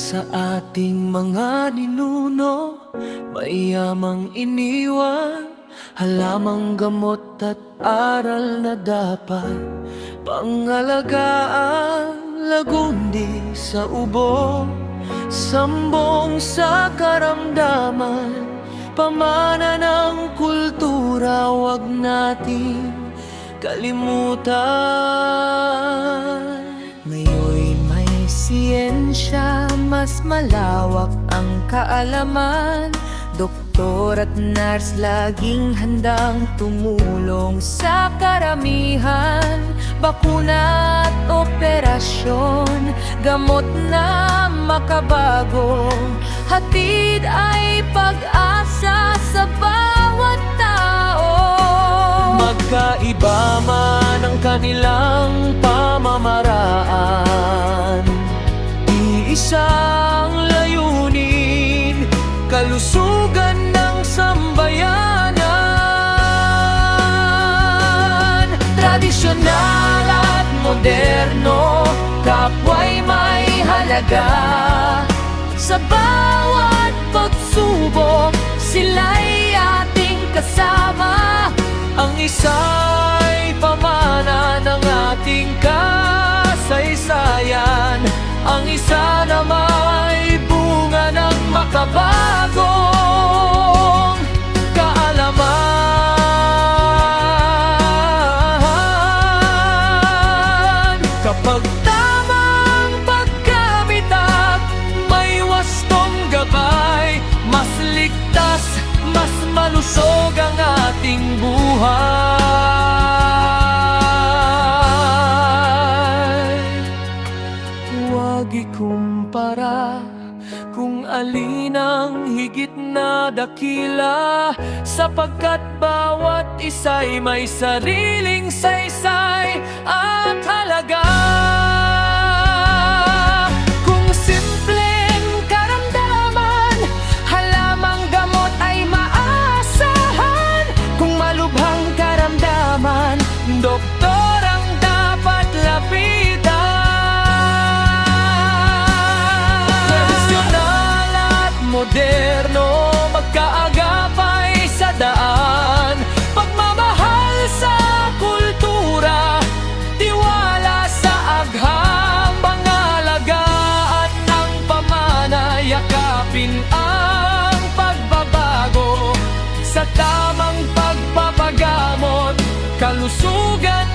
sa ating mga ninuno, mayamang iniwan, halamang gamot at aral na dapat pangalagaan. Lagundi sa ubo, sambong sa karamdaman, pamana ng kultura, wag natin kalimutan. Ngayon'y may siyensya, mas malawak ang kaalaman. Doktor at nurse laging handang tumulong sa karamihan. Bakuna at operasyon, gamot na makabago, hatid ay pag-asa sa bawat tao. Magkaiba man ang kanilang pamamaraan, iisang layunin, kalusugan ng sambayanan. Tradisyonal at moderno, kapwa'y may halaga. Sa bawat pagsubok, sila'y ating kasama. Ang isa'y pamana ng ating kasaysayan, ang isa nama'y bunga ng makabagong kaalaman. Kapag tamang paggamit at may wastong gabay, mas ligtas, mas malusog ang ating buhay. Huwag ikumpara kung alin ang higit na dakila, sapagkat bawat isa'y may sariling saysay at halaga. Kung simpleng karamdaman, halamang gamot ay maasahan. Kung malubhang karamdaman, doktor ang dapat lapitan. Tradisyonal at moderno, magkaagapay sa daan. Pagmamahal sa kultura, tiwala sa agham, pangalagaan ng pamana, yakapin ang pagbabago sa tamang pagpapagamot, kalusugan